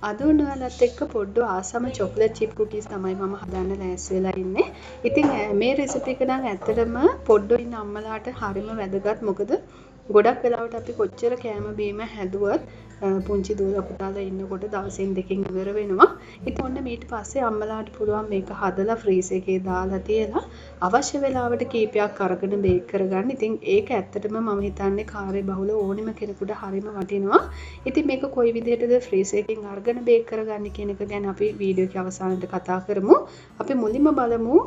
අද ඔයාලත් එක්ක පොඩ්ඩක් ආසම චොක්ලට් චිප් කුකීස් තමයි මම හදන්න ලෑස්ති වෙලා ඉන්නේ. ඉතින් මේ රෙසිපි එක නම් ඇත්තටම පොඩ්ඩෝ ඉන්න අම්මලාට හරිම වැදගත්. මොකද ගොඩක් වෙලාවට අපි කොච්චර කෑම බීම හැදුවත් පුංචි දූ පුතාලා ඉන්නකොට දවසින් දෙකකින් ඉවර වෙනවා. ඉතින් ඔන්න ඊට පස්සේ අම්මලාට පුළුවන් මේක හදලා ෆ්‍රීස් එකේ දාලා තියලා අවශ්‍ය වෙලාවට කීපයක් අරගෙන බේක් කරගන්න. ඉතින් ඒක ඇත්තටම මම හිතන්නේ කාර්ය බහුල ඕනෙම කෙනෙකුට හරිම වටිනවා. ඉතින් මේක කොයි විදිහටද ෆ්‍රීස් එකකින් අරගෙන බේක් කරගන්න කියන එක ගැන අපි වීඩියෝ එකේ අවසානයේ කතා කරමු. අපි මුලින්ම බලමු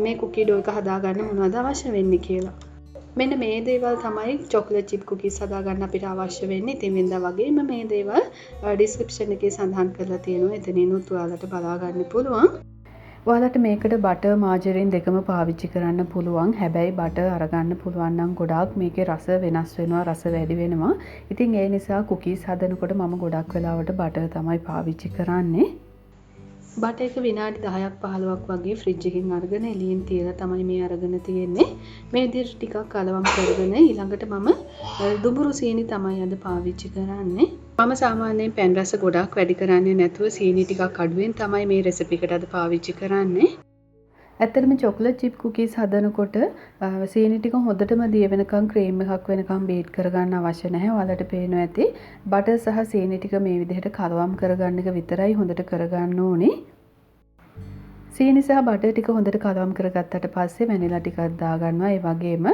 මේ කුකී ඩෝ එක හදාගන්න මොනවද අවශ්‍ය වෙන්නේ කියලා. මෙන්න මේ දේවල් තමයි චොක්ලට් චිප් කුකීස් හදාගන්න අපිට අවශ්‍ය වෙන්නේ. ඉතින් වෙනදා වගේම මේ දේවල් ඩිස්ක්‍රිප්ෂන් එකේ සඳහන් කරලා තියෙනවා. එතනිනුත් ඔයාලට බලා ගන්න පුළුවන්. ඔයාලට මේකට බටර් මාජරින් දෙකම පාවිච්චි කරන්න පුළුවන්. හැබැයි බටර් අරගන්න පුළුවන් නම් ගොඩාක් මේකේ රස වෙනස් වෙනවා, රස වැඩි වෙනවා. ඉතින් ඒ නිසා කුකීස් හදනකොට මම ගොඩක් වෙලාවට බටර් තමයි පාවිච්චි කරන්නේ. බටර් එක විනාඩි 10ක් 15ක් වගේ ෆ්‍රිජ් එකකින් අරගෙන එළියෙන් තියලා තමයි මේ අරගෙන තියෙන්නේ. මේ විදිහට ටිකක් කලවම් කරගෙන ඊළඟට මම දුඹුරු සීනි තමයි අද පාවිච්චි කරන්නේ. මම සාමාන්‍යයෙන් පැන් රස ගොඩක් වැඩි කරන්නේ නැතුව සීනි ටිකක් අඩුවෙන් තමයි මේ රෙසිපි එකට අද පාවිච්චි කරන්නේ. ඇත්තටම චොක්ලට් චිප් කුකීස් හදනකොට සීනි ටික හොඳටම දිය වෙනකන් ක්‍රීම් එකක් වෙනකන් බීට් කරගන්න අවශ්‍ය නැහැ. ඔයාලට පේනවා ඇති බටර් සහ සීනි ටික මේ විදිහට කලවම් කරගන්න එක විතරයි හොඳට කරගන්න ඕනේ. සීනි සහ බටර් ටික හොඳට කලවම් කරගත්තට පස්සේ වැනිලා ටිකක් දාගන්නවා. ඒ වගේම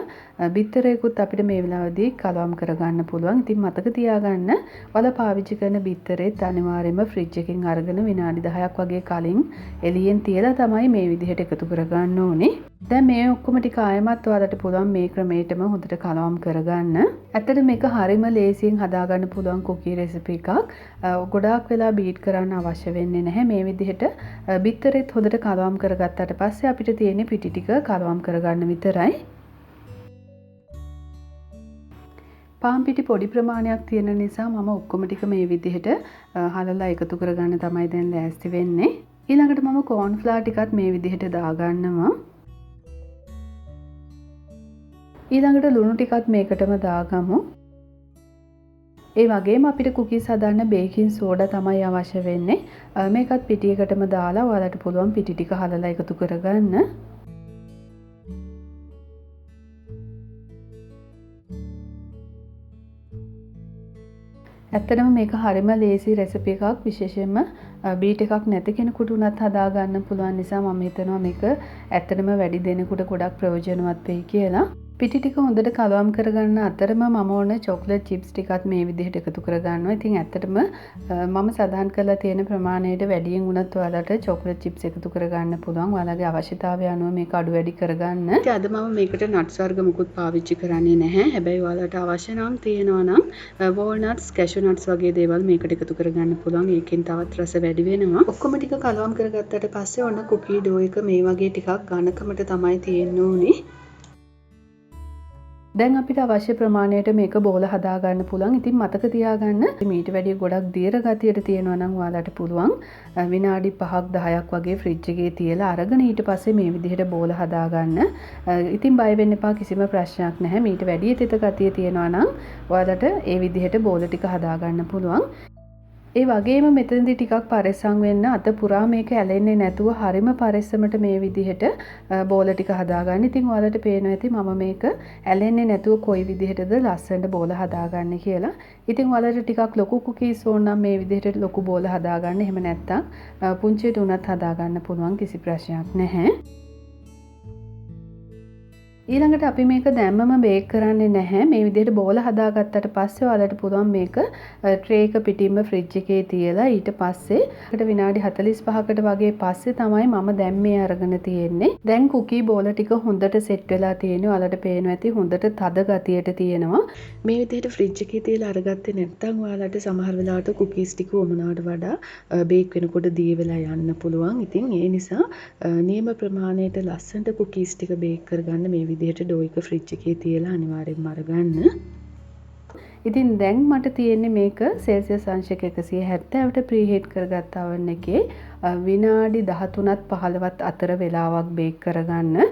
බිත්තරයකුත් අපිට මේ වෙලාවේදී කලවම් කරගන්න පුළුවන්. ඉතින් මතක තියාගන්න ඔයාලා පාවිච්චි කරන බිත්තරෙත් අනිවාර්යයෙන්ම ෆ්‍රිජ් එකකින් අරගෙන විනාඩි 10ක් වගේ කලින් එළියෙන් තියලා තමයි මේ විදිහට එකතු කරගන්න ඕනේ. දැන් මේ ඔක්කොම ටික ආයමත් ඔයාලට පුළුවන් මේ ක්‍රමයටම හොඳට කලවම් කරගන්න. ඇත්තට මේක හරිම ලේසියෙන් හදාගන්න පුළුවන් කුකී රෙසිපි එකක්. ගොඩාක් වෙලා බීට් කරන්න අවශ්‍ය වෙන්නේ නැහැ. මේ විදිහට බිත්තරෙත් හොඳට කලවම් කරගත්තාට පස්සේ අපිට තියෙන්නේ පිටි ටික කලවම් කරගන්න විතරයි. පාන් පිටි පොඩි ප්‍රමාණයක් තියෙන නිසා මම ඔක්කොම ටික මේ විදිහට හලලා එකතු කරගන්න තමයි දැන් ලෑස්ති වෙන්නේ. ඊළඟට මම කෝන් ෆ්ලාර් ටිකත් මේ විදිහට දාගන්නවා. ඊළඟට ලුණු ටිකත් මේකටම දාගමු. ඒ වගේම අපිට කුකීස් හදන්න බේකින් සෝඩා තමයි අවශ්‍ය වෙන්නේ. මේකත් පිටියකටම දාලා ඔයාලට පුළුවන් පිටි ටික හලලා එකතු කරගන්න. ඇත්තටම මේක හරිම ලේසි රෙසිපි එකක්. විශේෂයෙන්ම බීට් එකක් නැති කෙනෙකුට උනත් හදා ගන්න පුළුවන් නිසා මම හිතනවා මේක ඇත්තටම වැඩි දෙනෙකුට ගොඩක් ප්‍රයෝජනවත් වෙයි කියලා. පිටි ටික හොඳට කලවම් කරගන්න අතරම මම ඕන චොක්ලට් චිප්ස් ටිකත් මේ විදිහට එකතු කරගන්නවා. ඉතින් ඇත්තටම මම සඳහන් කරලා තියෙන ප්‍රමාණයට වැඩියෙන් වුණත් ඔයාලට චොක්ලට් චිප්ස් එකතු කරගන්න පුළුවන්. ඔයාලගේ අවශ්‍යතාවය අනුව මේක අඩු වැඩි කරගන්න. ඉතින් අද මම මේකට නට්ස් වර්ග මුකුත් පාවිච්චි කරන්නේ නැහැ. හැබැයි ඔයාලට අවශ්‍ය නම් තියෙනවා නම් වෝල්නට්ස්, කැෂු නට්ස් වගේ දේවල් මේකට එකතු කරගන්න පුළුවන්. ඒකෙන් තවත් රස වැඩි වෙනවා. ඔක්කොම ටික කලවම් කරගත්තට පස්සේ ඔන්න කුකී ඩෝ එක මේ වගේ ටිකක් ඝනකමට තමයි තියෙන්න ඕනේ. දැන් අපිට අවශ්‍ය ප්‍රමාණයට මේක බෝල හදා ගන්න පුළුවන්. ඉතින් මතක තියාගන්න මීට වැඩිය ගොඩක් දියර ගතියට තියෙනවා නම් ඔයාලට පුළුවන් විනාඩි 5ක් 10ක් වගේ ෆ්‍රිජ් එකේ තියලා අරගෙන ඊට පස්සේ මේ විදිහට බෝල හදා ගන්න. ඉතින් බය වෙන්න එපා, කිසිම ප්‍රශ්නයක් නැහැ. මීට වැඩිය තෙත ගතිය තියෙනවා නම් ඔයාලට ඒ විදිහට බෝල ටික හදා ගන්න පුළුවන්. ඒ වගේම මෙතනදී ටිකක් පරිස්සම් වෙන්න. අත පුරා මේක ඇලෙන්නේ නැතුව හරිම පරිස්සමට මේ විදිහට බෝල ටික හදාගන්න. ඉතින් ඔයාලට පේනවා ඇති මම මේක ඇලෙන්නේ නැතුව කොයි විදිහටද ලස්සනට බෝල හදාගන්නේ කියලා. ඉතින් ඔයාලට ටිකක් ලොකු කුකීස් ඕන නම් මේ විදිහට ලොකු බෝල හදාගන්න. එහෙම නැත්නම් පුංචියට උනත් හදාගන්න පුළුවන්, කිසි ප්‍රශ්නයක් නැහැ. ඊළඟට අපි මේක දැම්මම බේක් කරන්නේ නැහැ. මේ විදිහට බෝල හදාගත්තට පස්සේ ඔයාලට පුළුවන් මේක ට්‍රේ එක පිටින්ම ෆ්‍රිජ් එකේ තියලා ඊට පස්සේ ඒකට විනාඩි 45කට වගේ පස්සේ තමයි මම දැන් මේ අරගෙන තියෙන්නේ. දැන් කුකී බෝල ටික හොඳට සෙට් වෙලා තියෙනවා. ඔයාලට පේනවා ඇති හොඳට තද ගතියට තියෙනවා. මේ විදිහට ෆ්‍රිජ් එකේ තියලා අරගත්තේ නැත්නම් ඔයාලට සමහර වෙලාවට කුකීස් ටික උමනාවට වඩා බේක් වෙනකොට දිය වෙලා යන්න පුළුවන්. ඉතින් ඒ නිසා නියම ප්‍රමාණයට ලස්සනට කුකීස් ටික බේක් කරගන්න මේ විදිහට ඩෝ එක ෆ්‍රිජ් එකේ තියලා අනිවාර්යෙන්ම අරගන්න. ඉතින් දැන් මට තියෙන්නේ මේක සෙල්සියස් අංශක 170ට ප්‍රීහීට් කරගත්ත oven එකේ විනාඩි 13ත් 15ත් අතර වෙලාවක් බේක් කරගන්න.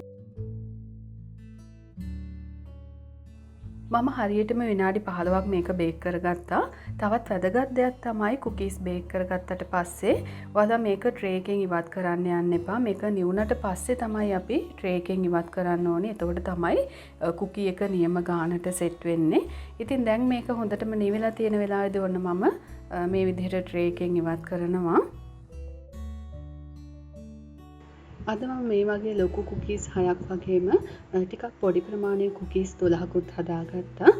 මම හරියටම විනාඩි 15ක් මේක බේක් කරගත්තා. තවත් වැදගත් දෙයක් තමයි කුකීස් බේක් කරගත්තට පස්සේ ඔයාලා මේක ට්‍රේ එකෙන් ඉවත් කරන්න යන්න එපා. මේක නිවුනට පස්සේ තමයි අපි ට්‍රේ එකෙන් ඉවත් කරන්න ඕනේ. එතකොට තමයි කුකී එක නියම ගානට සෙට් වෙන්නේ. ඉතින් දැන් මේක හොඳටම නිවිලා තියෙන වෙලාවේදී ඔන්න මම මේ විදිහට ට්‍රේ එකෙන් ඉවත් කරනවා. අද මම මේ වගේ ලොකු කුකීස් 6ක් වගේම ටිකක් පොඩි ප්‍රමාණයේ කුකීස් 12කුත් හදාගත්තා.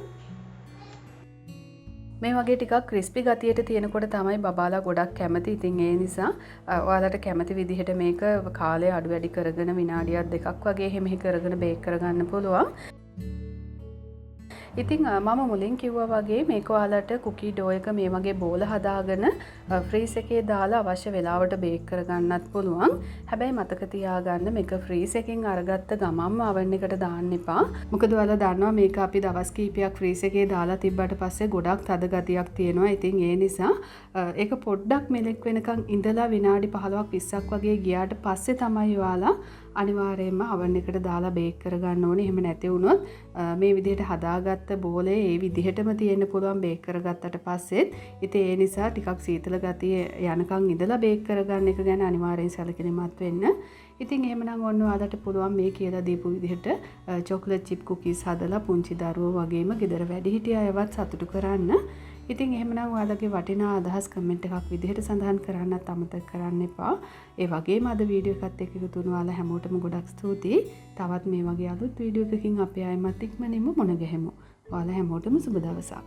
මේ වගේ ටිකක් ක්‍රිස්පි ගතියට තියෙනකොට තමයි බබාලා ගොඩක් කැමති. ඉතින් ඒ නිසා ඔයාලට කැමති විදිහට මේක කාලය අඩු වැඩි කරගෙන විනාඩියක් දෙකක් වගේ එහෙම කරගෙන බේක් කරගන්න පුළුවන්. ඉතින් මම මුලින් කිව්වා වගේ මේක ඔයාලට කුකී ඩෝ එක මේ වගේ බෝල හදාගෙන ෆ්‍රීස් එකේ දාලා අවශ්‍ය වෙලාවට බේක් කරගන්නත් පුළුවන්. හැබැයි මතක තියාගන්න මේක ෆ්‍රීස් එකෙන් අරගත්ත ගමන්ම oven එකට දාන්න එපා. මොකද ඔයාලා දන්නවා මේක අපි දවස් කිහිපයක් ෆ්‍රීස් එකේ දාලා තිබ්බට පස්සේ ගොඩක් තද ගතියක් තියෙනවා. ඉතින් ඒ නිසා ඒක පොඩ්ඩක් මෙලෙක් වෙනකන් ඉඳලා විනාඩි 15ක් 20ක් වගේ ගියාට පස්සේ තමයි ඔයාලා අනිවාර්යයෙන්ම oven එකට දාලා බේක් කරගන්න ඕනේ. එහෙම නැති වුණොත් මේ විදිහට හදාගත්ත බෝලේ ඒ විදිහටම තියෙන්න පුළුවන් බේක් කරගත්තට පස්සෙත්. ඉතින් ඒ නිසා ටිකක් සීතල ගතිය යනකම් ඉඳලා බේක් කරගන්න එක ගැන අනිවාර්යෙන් සැලකිලිමත් වෙන්න. ඉතින් එහෙමනම් ඔන්න ඔයාලට පුළුවන් මේ කියලා දීපු විදිහට චොක්ලට් චිප් කුකීස් හදලා පුංචි දරුවෝ වගේම ගෙදර වැඩිහිටිය අයවත් සතුටු කරන්න. ඉතින් එහෙමනම් ඔයාලගේ වටිනා අදහස් කමෙන්ට් එකක් විදිහට සඳහන් කරන්නත් අමතක කරන්න එපා. ඒ වගේම අද වීඩියෝ එකත් එක්ක එකතු වුණ ඔයාලා හැමෝටම ගොඩක් ස්තුතියි. තවත් මේ වගේ අලුත් වීඩියෝ එකකින් අපි ආයෙමත් ඉක්මනින්ම මුණ ගැහෙමු. ඔයාලා හැමෝටම සුබ දවසක්.